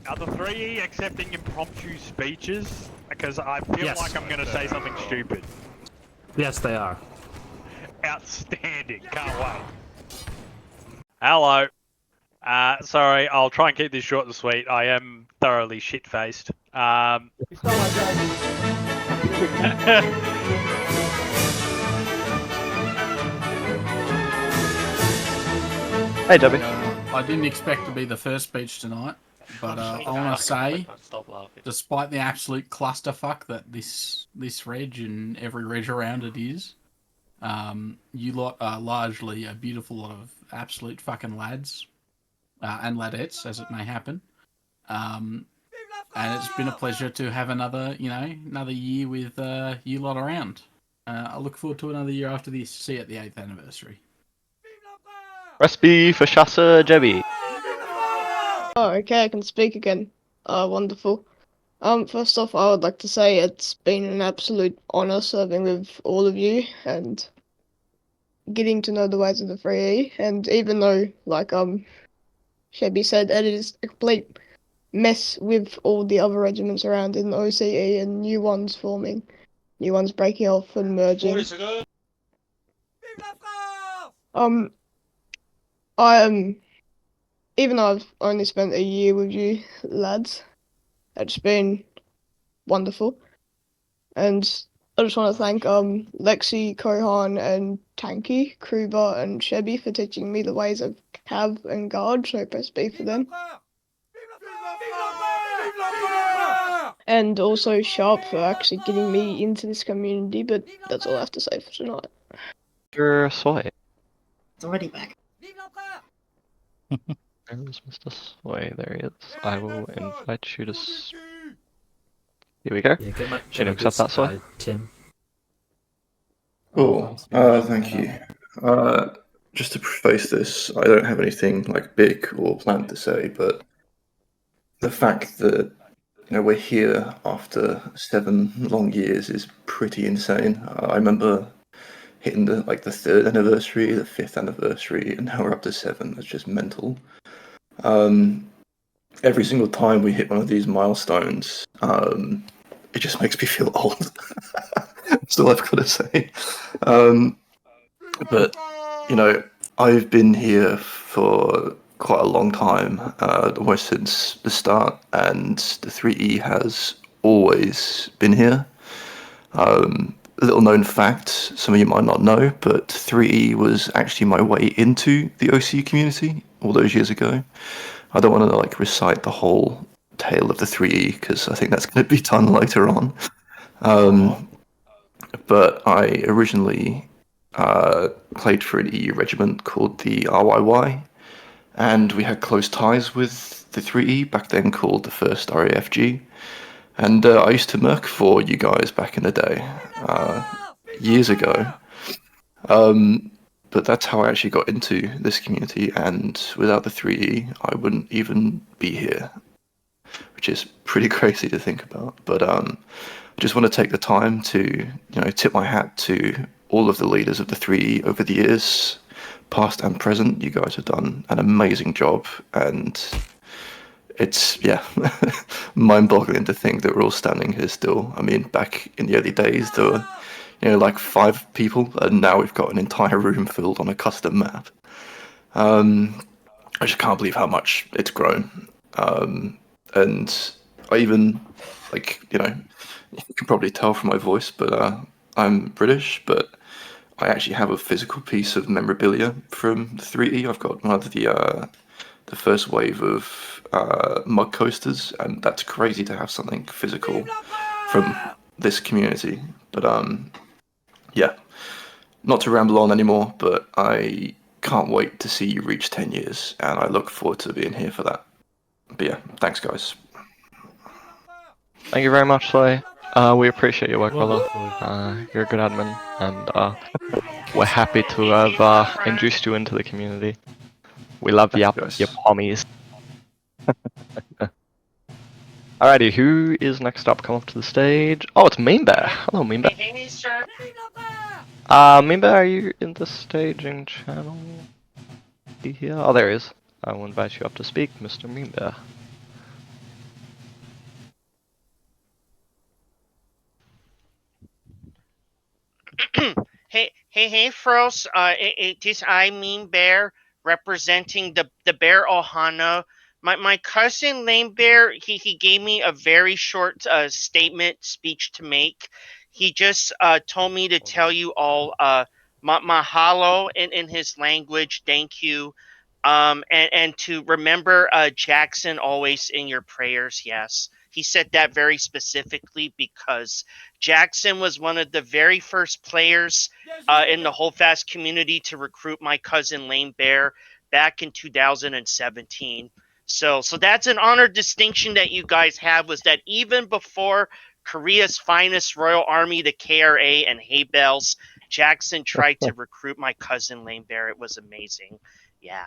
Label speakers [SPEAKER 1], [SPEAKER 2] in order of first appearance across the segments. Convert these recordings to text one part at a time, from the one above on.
[SPEAKER 1] Are the 3E accepting impromptu speeches? Because I feel
[SPEAKER 2] Yes.
[SPEAKER 1] like I'm going to say something stupid.
[SPEAKER 2] Yes, they are.
[SPEAKER 1] Outstanding. Can't wait. Hello. Sorry, I'll try and keep this short and sweet. I am thoroughly shit-faced.
[SPEAKER 3] Hey, Debbie.
[SPEAKER 4] I didn't expect to be the first speech tonight, but I want to say, despite the absolute clusterfuck that this reg and every reg around it is, you lot are largely a beautiful lot of absolute fucking lads and ladettes, as it may happen. And it's been a pleasure to have another year with you lot around. I look forward to another year after this. See you at the 8th anniversary.
[SPEAKER 3] Recipe for Shasa Jebby.
[SPEAKER 5] Oh, okay, I can speak again. Wonderful. First off, I would like to say it's been an absolute honor serving with all of you and getting to know the ways of the 3E. And even though, like Shabby said, it is a complete mess with all the other regiments around in the OCE and new ones forming, new ones breaking off and merging. Even though I've only spent a year with you lads, it's been wonderful. And I just want to thank Lexi, Kohan, and Tanky, Kruber, and Shebby for teaching me the ways of Cav and Guard, so press B for them. And also Sharp for actually getting me into this community, but that's all I have to say for tonight.
[SPEAKER 3] Mr. Soy.
[SPEAKER 6] It's already back.
[SPEAKER 3] Where's Mr. Soy? There he is. I will invite you to... Here we go.
[SPEAKER 2] Yeah, get my
[SPEAKER 3] Can you accept that, Soy?
[SPEAKER 2] Tim.
[SPEAKER 7] Cool. Thank you. Just to preface this, I don't have anything like big or planned to say, but the fact that we're here after 7 long years is pretty insane. I remember hitting the 3rd anniversary, the 5th anniversary, and now we're up to 7. It's just mental. Every single time we hit one of these milestones, it just makes me feel old. That's all I've got to say. But I've been here for quite a long time, almost since the start, and the 3E has always been here. Little known fact, some of you might not know, but 3E was actually my way into the OC community all those years ago. I don't want to recite the whole tale of the 3E because I think that's going to be done later on. But I originally played for an EU regiment called the RYY, and we had close ties with the 3E, back then called the 1st RAFG. And I used to merc for you guys back in the day, years ago. But that's how I actually got into this community, and without the 3E, I wouldn't even be here, which is pretty crazy to think about. But I just want to take the time to, tip my hat to all of the leaders of the 3E over the years, past and present. You guys have done an amazing job, and it's, mind-boggling to think that we're all standing here still. I mean, back in the early days, there were, 5 people, and now we've got an entire room filled on a custom map. I just can't believe how much it's grown. And I even, you can probably tell from my voice, but I'm British, but I actually have a physical piece of memorabilia from the 3E. I've got one of the first wave of mug coasters, and that's crazy to have something physical from this community. But not to ramble on anymore, but I can't wait to see you reach 10 years, and I look forward to being here for that. But yeah, thanks guys.
[SPEAKER 3] Thank you very much, Soy. We appreciate your work, brother. You're a good admin, and we're happy to have introduced you into the community. We love your pommies. Alrighty, who is next up? Come up to the stage. Oh, it's Mean Bear. Hello, Mean Bear. Mean Bear, are you in the staging channel? Is he here? Oh, there he is. I will invite you up to speak, Mr. Mean Bear.
[SPEAKER 8] Hey, Frost. This I Mean Bear representing the Bear Ohana. My cousin Lame Bear, he gave me a very short statement speech to make. He just told me to tell you all mahalo in his language, thank you. And to remember Jackson always in your prayers, yes. He said that very specifically because Jackson was one of the very first players in the holdfast community to recruit my cousin Lame Bear back in 2017. So that's an honor distinction that you guys have, was that even before Korea's finest Royal Army, the KRA and Hay Bells, Jackson tried to recruit my cousin Lame Bear. It was amazing. Yeah.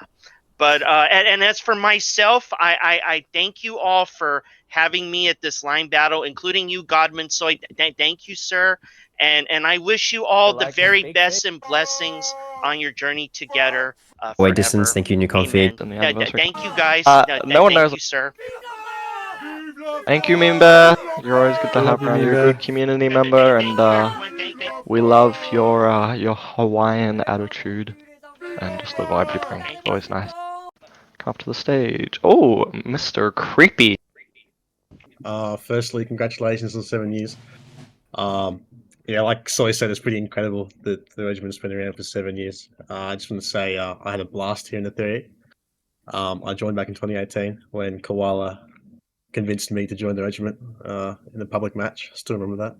[SPEAKER 8] But and as for myself, I thank you all for having me at this line battle, including you, Godman Soy. Thank you, sir, and I wish you all the very best and blessings on your journey together
[SPEAKER 9] Way
[SPEAKER 8] forever.
[SPEAKER 9] distance, thank you, new config.
[SPEAKER 8] Amen.
[SPEAKER 3] On the anniversary.
[SPEAKER 8] Thank you, guys.
[SPEAKER 3] No one
[SPEAKER 8] Thank
[SPEAKER 3] knows.
[SPEAKER 8] you, sir.
[SPEAKER 3] Thank you, Mimba. You're always good to have
[SPEAKER 9] you,
[SPEAKER 3] around. You're a
[SPEAKER 9] Mimba.
[SPEAKER 3] good community
[SPEAKER 8] Thank
[SPEAKER 3] member,
[SPEAKER 8] you,
[SPEAKER 3] and
[SPEAKER 8] everyone. Thank
[SPEAKER 3] we love your Hawaiian attitude and just the vibes you bring. It's always nice. Come up to the stage. Oh, Mr. Creepy.
[SPEAKER 10] Firstly, congratulations on 7 years. Yeah, like Soy said, it's pretty incredible that the regiment's been around for 7 years. I just want to say I had a blast here in the 30. I joined back in 2018 when Koala convinced me to join the regiment in the public match. I still remember that.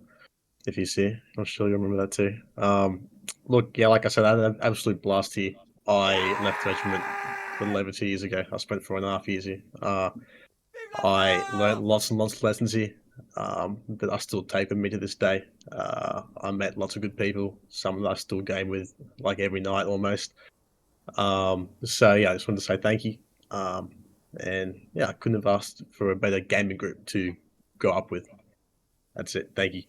[SPEAKER 10] If you see, I'm sure you remember that too. Look, yeah, like I said, I had an absolute blast here. I left the regiment a little over 2 years ago. I spent 4.5 years here. I learned lots and lots of lessons here that I still take with me to this day. I met lots of good people, some that I still game with like every night almost. So yeah, I just wanted to say thank you. And yeah, I couldn't have asked for a better gaming group to go up with. That's it. Thank you.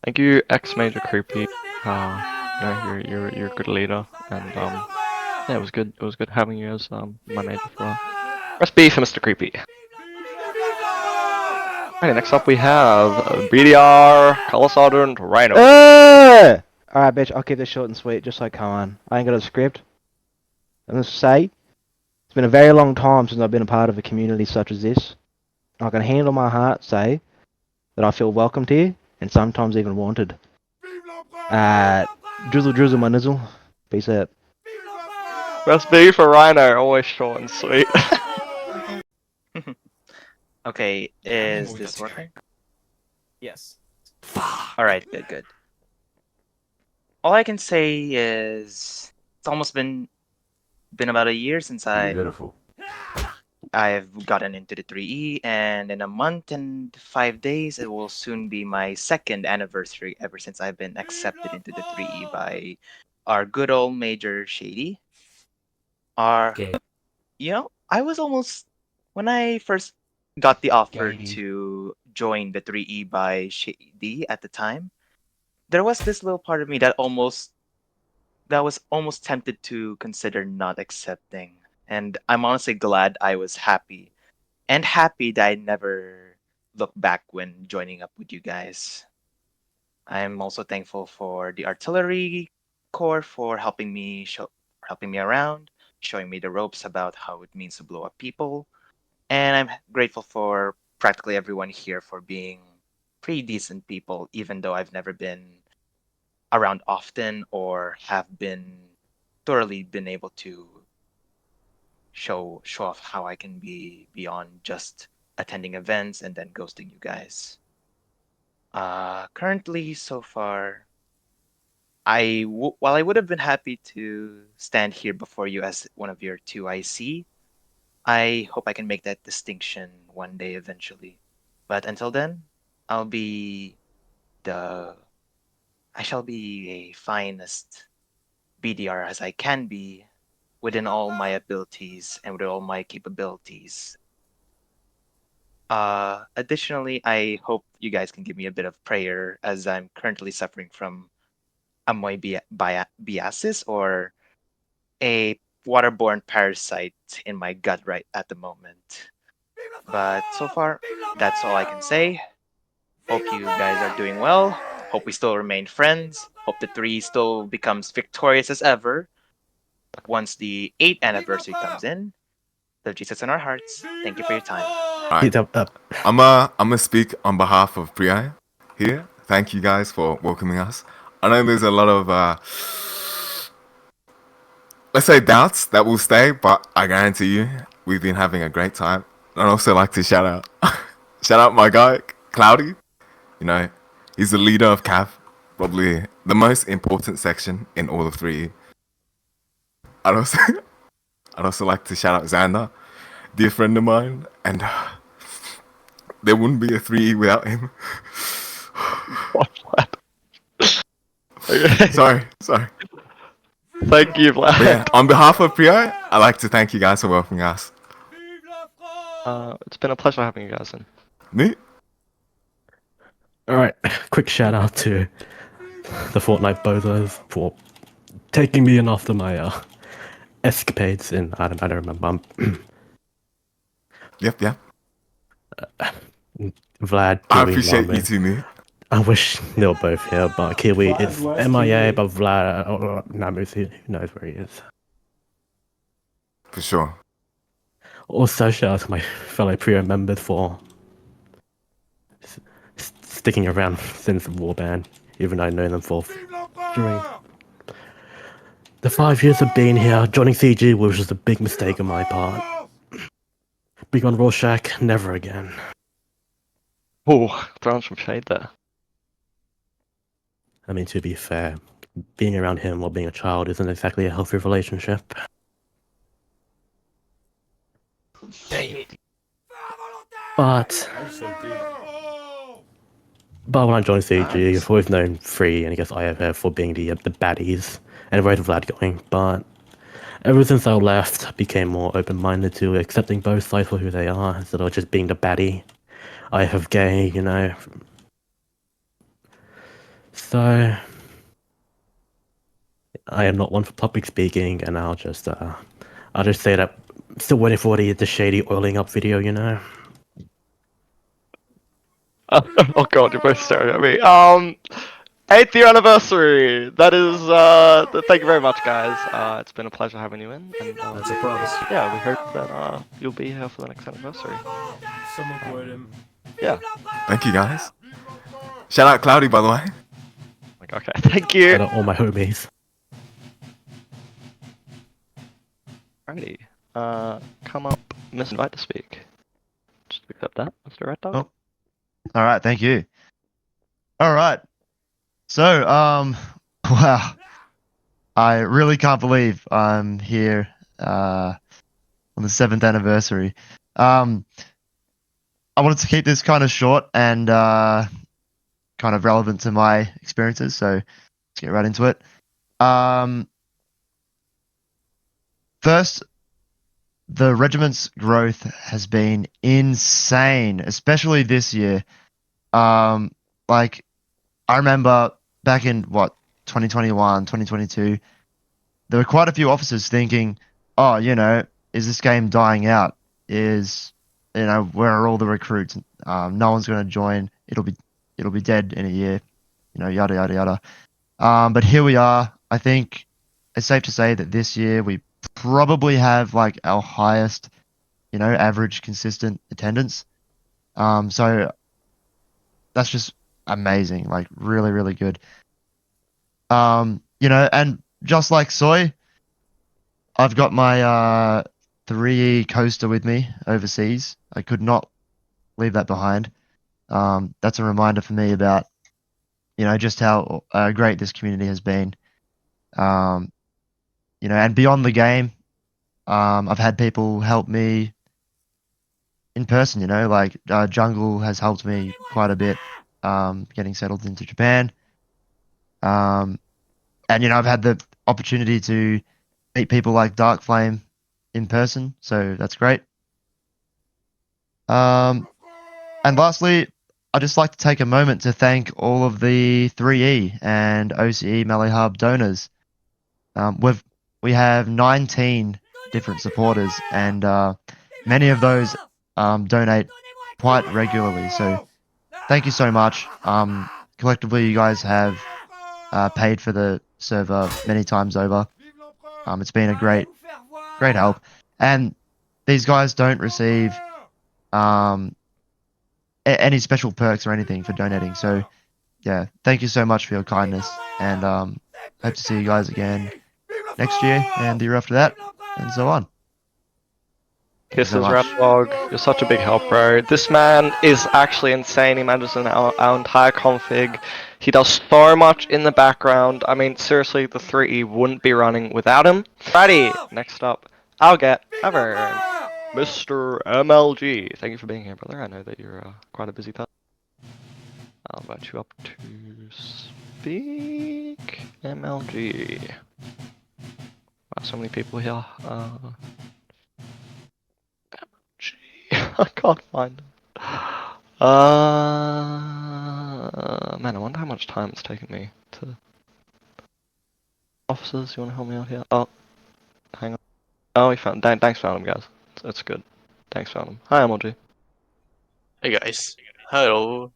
[SPEAKER 3] Thank you, X Major Creepy. You're a good leader, and yeah, it was good. It was good having you as my major for a while. Press B for Mr. Creepy. Alright, next up we have BDR, Color Sergeant, Rhino.
[SPEAKER 11] Alright, bitch, I'll keep this short and sweet, just like come on. I ain't got a script. I'm gonna say, it's been a very long time since I've been a part of a community such as this. I can hand on my heart say that I feel welcomed here, and sometimes even wanted. Drizzle my nizzle. Peace out.
[SPEAKER 3] Press B for Rhino, always short and sweet.
[SPEAKER 12] Okay, is this working? Yes. Alright, good. All I can say is it's almost been about a year since I've gotten into the 3E, and in a month and 5 days it will soon be my second anniversary ever since I've been accepted into the 3E by our good old Major Shady. I was almost, when I first got the offer to join the 3E by Shady at the time, there was this little part of me that was almost tempted to consider not accepting. And I'm honestly glad I was happy. And happy that I never looked back when joining up with you guys. I'm also thankful for the artillery corps for helping me around, showing me the ropes about how it means to blow up people. And I'm grateful for practically everyone here for being pretty decent people, even though I've never been around often or have been thoroughly been able to show off how I can be beyond just attending events and then ghosting you guys. Currently, so far, while I would have been happy to stand here before you as one of your 2IC, I hope I can make that distinction one day eventually. But until then, I shall be a finest BDR as I can be within all my abilities and with all my capabilities. Additionally, I hope you guys can give me a bit of prayer as I'm currently suffering from amoy biasis, or a waterborne parasite in my gut right at the moment. But so far, that's all I can say. Hope you guys are doing well. Hope we still remain friends. Hope the 3 still becomes victorious as ever. Once the 8th anniversary comes in, the Jesus in our hearts. Thank you for your time.
[SPEAKER 9] Alright. I'm gonna speak on behalf of Priya here. Thank you guys for welcoming us. I know there's a lot of let's say doubts that will stay, but I guarantee you we've been having a great time. I'd also like to shout out my guy Cloudy. You know, he's the leader of CAF, probably the most important section in all of 3E. I'd also like to shout out Xander, dear friend of mine, and there wouldn't be a 3E without him.
[SPEAKER 3] What?
[SPEAKER 9] Sorry.
[SPEAKER 3] Thank you, Vlad.
[SPEAKER 9] But yeah, on behalf of Priya, I'd like to thank you guys for welcoming us.
[SPEAKER 3] It's been a pleasure having you guys in.
[SPEAKER 9] Me?
[SPEAKER 2] Alright, quick shout out to the Fortnite Bozos for taking me in after my escapades in I don't remember.
[SPEAKER 9] Yep.
[SPEAKER 2] Vlad,
[SPEAKER 9] I
[SPEAKER 2] Kiwi,
[SPEAKER 9] appreciate
[SPEAKER 2] Wame.
[SPEAKER 9] you too, me.
[SPEAKER 2] I wish they were both here, but Kiwi is MIA, but Vlad, Namus, who knows where he is.
[SPEAKER 9] For sure.
[SPEAKER 2] Also, shout out to my fellow Priya members for sticking around since Warband, even though I know them for during the 5 years of being here. Joining CG was just a big mistake on my part. Being on Rorschach, never again.
[SPEAKER 3] Oh, throwing some shade there.
[SPEAKER 2] I mean, to be fair, being around him while being a child isn't exactly a healthy relationship. But when I joined CG, I've always known Free and I guess IFF for being the baddies, and where Vlad going. But ever since I left, I became more open-minded to accepting both sides for who they are, instead of just being the baddie. IFF gay, you know. So I am not one for public speaking, and I'll just say that I'm still waiting for the shady oiling up video, you know.
[SPEAKER 3] Oh god, you're both staring at me. 8th year anniversary. That is. Thank you very much, guys. It's been a pleasure having you in. And,
[SPEAKER 2] That's a promise.
[SPEAKER 3] Yeah, we hope that you'll be here for the next anniversary.
[SPEAKER 2] Someone quote him.
[SPEAKER 3] Yeah.
[SPEAKER 9] Thank you guys. Shout out Cloudy, by the way.
[SPEAKER 3] Okay, thank you.
[SPEAKER 2] Shout out all my homies.
[SPEAKER 3] Alrighty. Come up, Miss Invite to speak. Just accept that, Mr. Red Dog.
[SPEAKER 13] Oh. All right, thank you. All right. So, wow. I really can't believe I'm here on the 7th anniversary. I wanted to keep this kind of short and kind of relevant to my experiences, so let's get right into it. First, the regiment's growth has been insane, especially this year. Like, I remember back in, 2021, 2022, there were quite a few officers thinking, oh, you know, is this game dying out? Where are all the recruits? No one's going to join. It'll be dead in a year, yada, yada, yada. But here we are. I think it's safe to say that this year we probably have like our highest, average consistent attendance. So that's just amazing, like really, really good. And just like Soy, I've got my 3E coaster with me overseas. I could not leave that behind. That's a reminder for me about, just how great this community has been. And beyond the game, I've had people help me in person, like Jungle has helped me quite a bit getting settled into Japan. And, I've had the opportunity to meet people like Dark Flame in person, so that's great. And lastly, I'd just like to take a moment to thank all of the 3E and OCE Melee Hub donors. We have 19 different supporters, and many of those donate quite regularly. So thank you so much. collectively, you guys have paid for the server many times over. It's been a great help, and these guys don't receive any special perks or anything for donating. So, yeah, thank you so much for your kindness, and hope to see you guys again next year and the year after that, and so on. Thank you so
[SPEAKER 3] Kisses,
[SPEAKER 13] much.
[SPEAKER 3] Ratdog. You're such a big help, bro. This man is actually insane. He manages our entire config. He does so much in the background. I mean, seriously, the 3E wouldn't be running without him. Righty, next up, I'll get over Mr. MLG. Thank you for being here, brother. I know that you're quite a busy person. I'll invite you up to speak. MLG. Wow, so many people here. I can't find them. Man, I wonder how much time it's taken me to. Officers, you want to help me out here? Oh, hang on. Oh, we found. Thanks, found him, guys. That's good. Thanks, found him. Hi, MLG.
[SPEAKER 14] Hey guys, hello.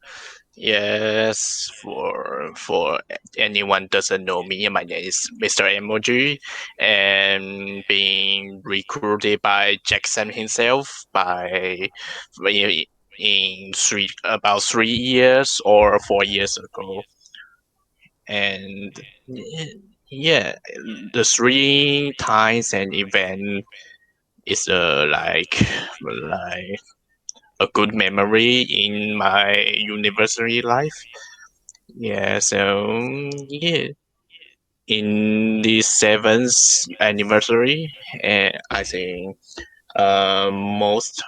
[SPEAKER 14] Yes, for anyone doesn't know me, my name is Mr. Emoji, and being recruited by Jackson himself in about 3 years or 4 years ago, and yeah, the 3 times an event is like a good memory in my university life. Yeah, so yeah, in the 7th anniversary, I think most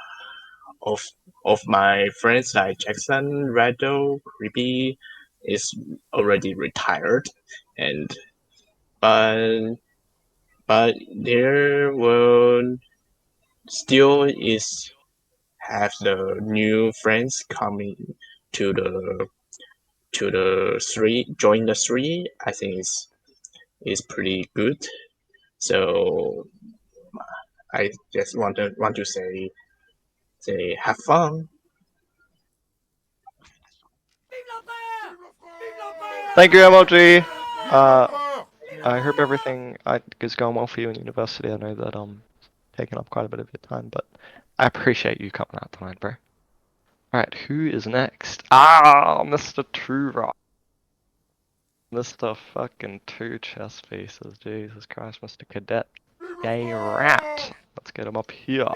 [SPEAKER 14] of my friends like Jackson, Rado, Creepy is already retired, and but there will still is have the new friends coming to the three join the three. I think is pretty good. So I just want to say have fun.
[SPEAKER 3] Thank you, MLG. I hope everything is going well for you in university. I know that taking up quite a bit of your time, but I appreciate you coming out tonight, bro. Alright, who is next? Ah, Mr. True Rock. Mr. fucking Two Chess Pieces. Jesus Christ, Mr. Cadet. Gay Rat. Let's get him up here.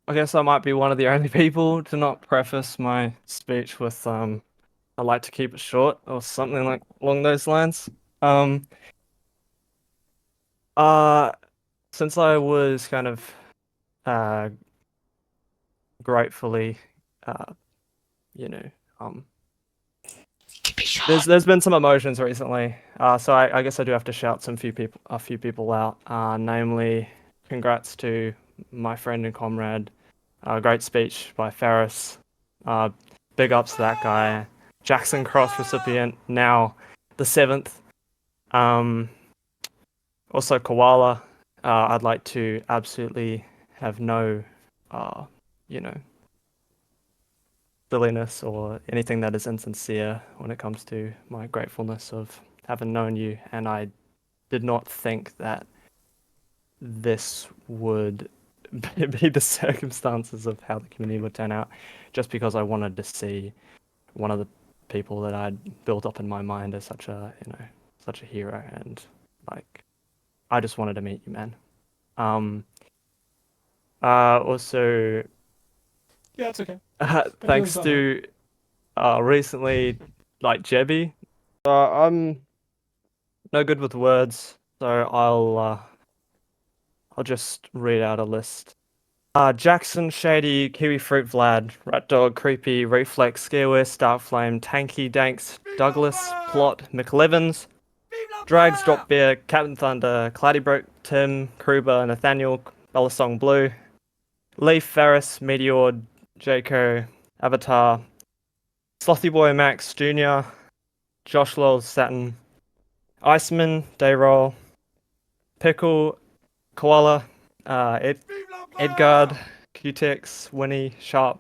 [SPEAKER 15] I guess I might be one of the only people to not preface my speech with I like to keep it short or something like along those lines. Since I was kind of gratefully you know there's been some emotions recently. So I guess I do have to shout a few people out. Namely, congrats to my friend and comrade. Great speech by Ferris. Big ups to that guy. Jackson Cross recipient, now the 7th. Also Koala. I'd like to absolutely have no, silliness or anything that is insincere when it comes to my gratefulness of having known you, and I did not think that this would be the circumstances of how the community would turn out, just because I wanted to see one of the people that I'd built up in my mind as such a hero, and like I just wanted to meet you, man. Also,
[SPEAKER 16] yeah, it's okay.
[SPEAKER 15] Thanks to recently, like Jebby. I'm no good with words, so I'll just read out a list. Jackson, Shady, Kiwi Fruit, Vlad, Rat Dog, Creepy, Reflex, Scareware, Starflame, Tanky, Danks, Douglas, Plot, McLevens, Drags, Drop Beer, Captain Thunder, Claddybroke, Tim, Kruber, Nathaniel, Bellasong Blue, Leaf, Ferris, Meteor, Jaco, Avatar, Slothy Boy Max Jr., Josh Lowell Satin, Iceman, Dayroll, Pickle, Koala, Edgard, Qtex, Winnie, Sharp,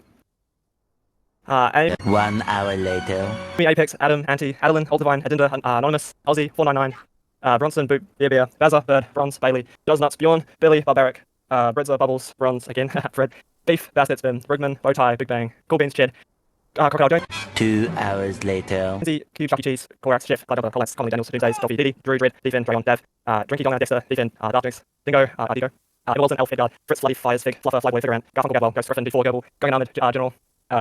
[SPEAKER 15] Amy,
[SPEAKER 17] 1 hour later.
[SPEAKER 15] Apex, Adam, Anti, Adeline, Oldivine, Adinda, Anonymous, Aussie, 499, Bronson, Boot, Beer, Bazza, Bird, Bronze, Bailey, Nuts, Bjorn, Billy, Barbaric, Bredza, Bubbles, Bronze, again, Fred, Beef, Basket Spin, Brigman, Bowtie, Big Bang, Cool Beans, Ched, Crocodile Jones,
[SPEAKER 17] 2 hours later.
[SPEAKER 15] Cube, Chucky Cheese, Corax, Chef, Blood Colex, Conley, Daniels, Doomsdays, Dolphy, Diddy, Drew, Dread, Defin, Dragon, Dev, Drinky, Donger, Dexter, Defin, Darkness, Dingo, Digo, Wilson, Elf, Headguard, Fritz, Bloody, Fires, Fig, Fluffer, Flagway, Figurant, Garfunkel, Gadwell, Ghost, Griffin, D4, Gerbil, Going Armored, General,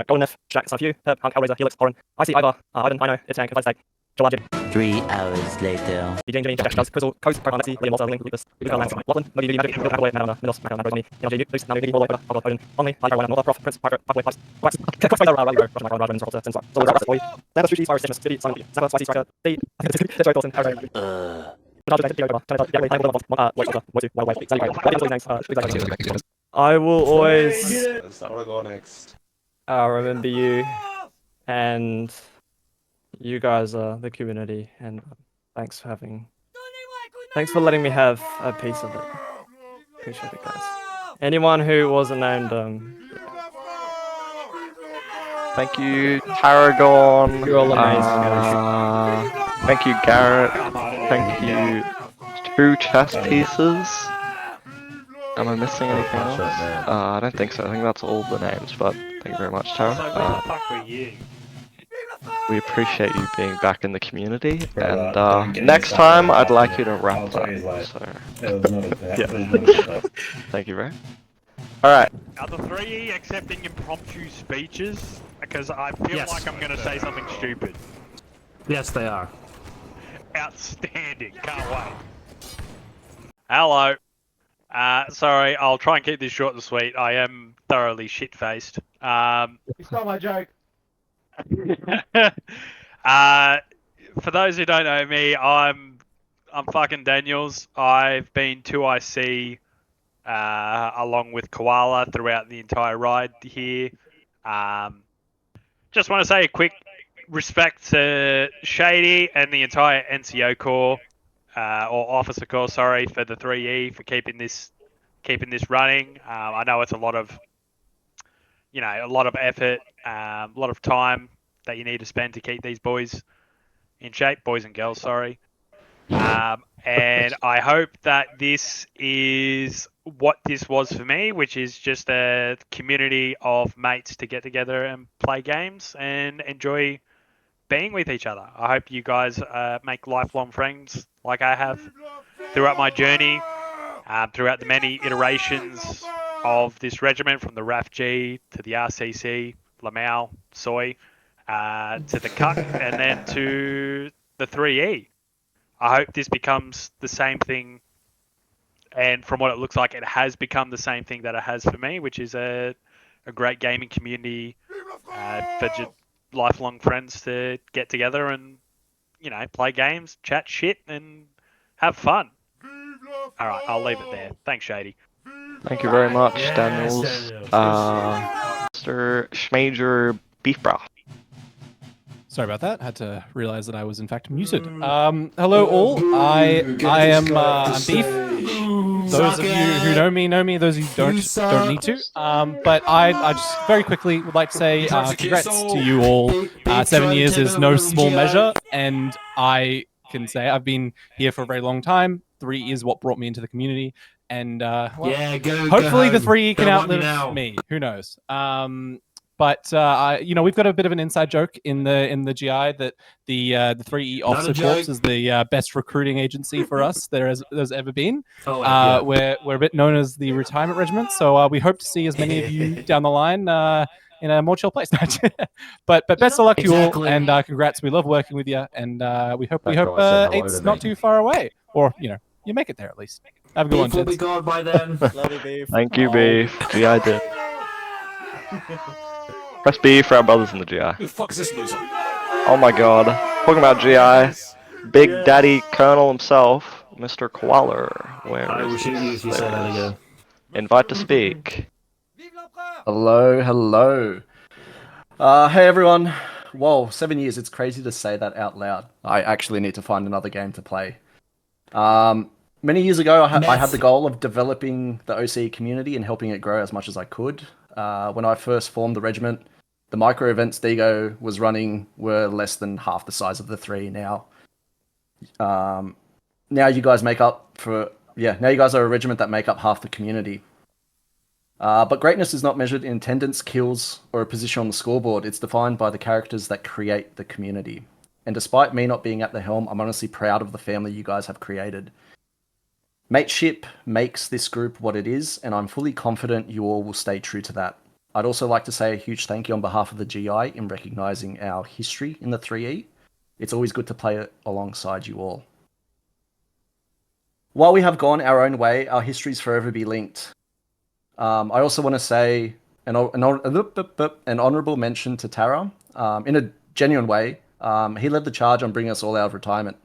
[SPEAKER 15] Golden F, Jack, Sunfew, Herb, Hunk, Hellraiser, Helix, Oren, Icy, Ivar, Iden, I know, It's Tank, Advice Tank, Jalajid,
[SPEAKER 17] 3 hours later.
[SPEAKER 15] Jane, Jack, Does, Quizzle, Coast, Coconut, Messi, Liam, Walter, Link, Lucas, Lucas, Lance, Lachlan, Muggy, Magic, Middle, Cowboy, Madonna, Middles, Macron, Rosemy, NLG, Luke, Nanu, Niggy, Wall, Hoggle, Odin, Only, Light, One, Norther, Prof, Prince, Pirate, Pugway, Pipes, Wax, Quax, Spider, Rally, Russian, Macron, Rodman, Rotter, Sensor, Solar, Rocket, Boy, Lando, Sushi, Cyrus, Stiffness, City, Simon, Snapper, Spicy, Striker, D, Detroit, Dawson, Harry, I will always remember you, and you guys are the community, and thanks for letting me have a piece of it. Appreciate it, guys. Anyone who wasn't named,
[SPEAKER 3] Thank you, Tarragon.
[SPEAKER 15] You're all amazing, guys.
[SPEAKER 3] Thank you, Garrett. Thank you, 2 chess pieces. Am I missing anything else? I don't think so. I think that's all the names, but thank you very much, Tara.
[SPEAKER 1] So where the fuck were you?
[SPEAKER 3] We appreciate you being back in the community, and next time I'd like you to wrap that. So, yeah. Thank you, very. All right.
[SPEAKER 1] Are the 3E accepting impromptu speeches? Because I feel like I'm going to say something stupid.
[SPEAKER 18] Yes, they are.
[SPEAKER 1] Outstanding. Can't wait. Hello. Sorry, I'll try and keep this short and sweet. I am thoroughly shit-faced.
[SPEAKER 18] It's not my joke.
[SPEAKER 1] For those who don't know me, I'm fucking Daniels. I've been 2IC along with Koala throughout the entire ride here. Just want to say a quick respect to Shady and the entire NCO Corps, or Officer Corps, sorry, for the 3E for keeping this running. I know it's a lot of effort, a lot of time that you need to spend to keep these boys in shape, boys and girls, sorry. And I hope that this is what this was for me, which is just a community of mates to get together and play games and enjoy being with each other. I hope you guys make lifelong friends like I have throughout my journey, throughout the many iterations of this regiment, from the RAF-G to the RCC, Lamau, Soy, to the Cuck, and then to the 3E. I hope this becomes the same thing, and from what it looks like, it has become the same thing that it has for me, which is a great gaming community for just lifelong friends to get together and, play games, chat shit, and have fun. All right, I'll leave it there. Thanks, Shady.
[SPEAKER 3] Thank you very much, Daniels. Mr. Schmager Beef Broth.
[SPEAKER 16] Sorry about that. Had to realize that I was in fact muted. Hello all. I am I'm Beef. Those of you who know me. Those of you who don't need to. But I just very quickly would like to say congrats to you all. 7 years is no small measure, and I can say I've been here for a very long time. 3 is what brought me into the community, and hopefully the 3 can outlive me. Who knows? But we've got a bit of an inside joke in the GI that the 3E Officer Corps is the best recruiting agency for us there's ever been. We're a bit known as the retirement regiment, so we hope to see as many of you down the line in a more chill place. but best of luck to you all, and congrats. We love working with you, and we hope 8's not too far away, or you make it there at least. Have a good one,
[SPEAKER 18] Beef will be
[SPEAKER 16] gents.
[SPEAKER 18] gone by then.
[SPEAKER 15] Love you, Beef.
[SPEAKER 3] Thank you, Beef. GI did. Press B for our brothers in the GI.
[SPEAKER 18] Who the fuck is this loser?
[SPEAKER 3] Oh my god. Talking about GI, Big Daddy Colonel himself, Mr. Koala. Where
[SPEAKER 18] I will
[SPEAKER 3] is
[SPEAKER 18] shoot you
[SPEAKER 3] this?
[SPEAKER 18] if you say that again.
[SPEAKER 3] Invite to speak.
[SPEAKER 19] Hello. Hey everyone. Whoa, 7 years, it's crazy to say that out loud. I actually need to find another game to play. Many years ago, I had the goal of developing the OC community and helping it grow as much as I could. When I first formed the regiment, The micro events Digo was running were less than half the size of the 3 now. Now you guys make up for now you guys are a regiment that make up half the community. But greatness is not measured in attendance, kills, or a position on the scoreboard. It's defined by the characters that create the community. And despite me not being at the helm, I'm honestly proud of the family you guys have created. Mateship makes this group what it is, and I'm fully confident you all will stay true to that. I'd also like to say a huge thank you on behalf of the GI in recognising our history in the 3E. It's always good to play alongside you all. While we have gone our own way, our histories forever be linked. I also want to say an honourable mention to Tara. In a genuine way, he led the charge on bringing us all out of retirement.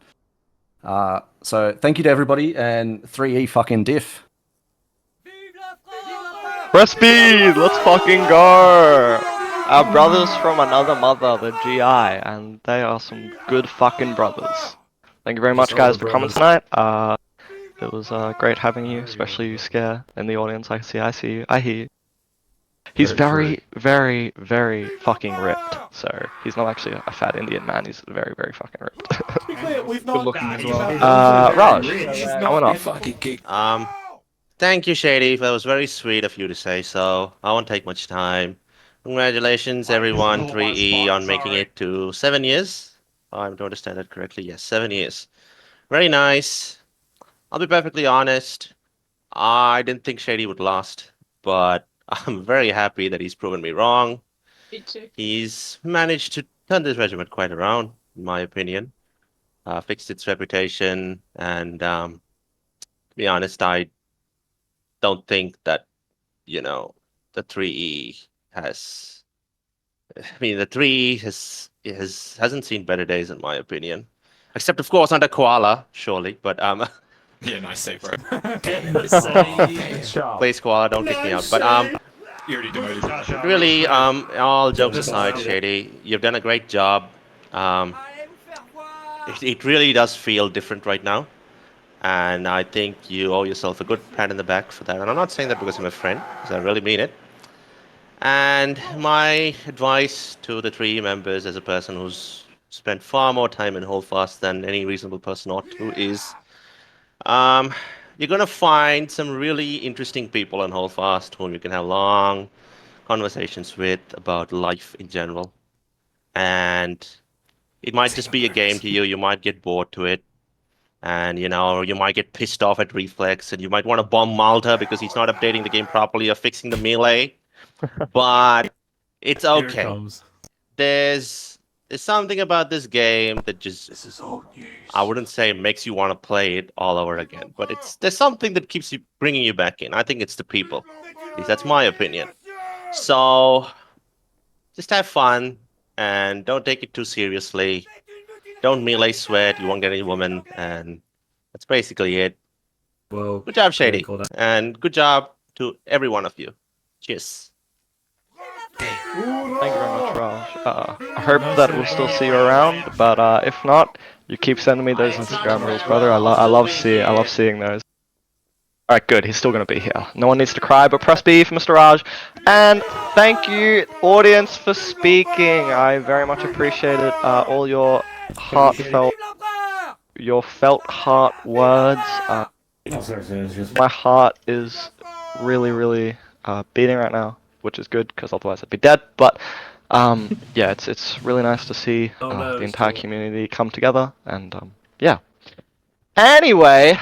[SPEAKER 19] So thank you to everybody, and 3E fucking diff.
[SPEAKER 3] Press B! Let's fucking go! Our brothers from another mother, the GI, and they are some good fucking brothers. Thank you very much, guys, for coming tonight. It was great having you, especially you, Scare, in the audience. I see you, I hear you. He's very, very, very fucking ripped. So he's not actually a fat Indian man. He's very, very fucking ripped.
[SPEAKER 20] Good looking as well.
[SPEAKER 3] Raj, coming up.
[SPEAKER 19] Thank you, Shady. That was very sweet of you to say so. I won't take much time. Congratulations, everyone, 3E, on making it to 7 years. Oh, I don't understand that correctly. Yes, 7 years. Very nice. I'll be perfectly honest. I didn't think Shady would last, but I'm very happy that he's proven me wrong.
[SPEAKER 5] Me too.
[SPEAKER 19] He's managed to turn this regiment quite around, in my opinion. Fixed its reputation, and to be honest, I don't think that, the 3E has. I mean, the 3E hasn't seen better days, in my opinion. Except, of course, under Koala, surely. But
[SPEAKER 20] Yeah, nice save, bro.
[SPEAKER 19] Please, Koala, don't kick me out. But
[SPEAKER 20] You already demoted.
[SPEAKER 19] really, all jokes aside, Shady, you've done a great job. It really does feel different right now. And I think you owe yourself a good pat in the back for that. And I'm not saying that because I'm a friend, because I really mean it. And my advice to the 3 members, as a person who's spent far more time in holdfast than any reasonable person ought to, is you're going to find some really interesting people in holdfast whom you can have long conversations with about life in general. And it might just be a game to you. You might get bored to it. And, you might get pissed off at Reflex, and you might want to bomb Malta because he's not updating the game properly or fixing the melee. But it's okay. There's something about this game that just, I wouldn't say makes you want to play it all over again, but there's something that keeps you bringing you back in. I think it's the people. At least that's my opinion. So just have fun and don't take it too seriously. Don't melee sweat. You won't get any woman, and that's basically it.
[SPEAKER 14] Well,
[SPEAKER 19] good job, Shady, and good job to every one of you. Cheers.
[SPEAKER 3] Thank you very much, Raj. I hope that we'll still see you around, but if not, you keep sending me those Instagram reels, brother. I love seeing those. Alright, good. He's still going to be here. No one needs to cry, but press B for Mr. Raj. And thank you, audience, for speaking. I very much appreciated all your felt heart words. My heart is really, really beating right now, which is good, because otherwise I'd be dead. But yeah, it's really nice to see the entire community come together, and yeah. Anyway.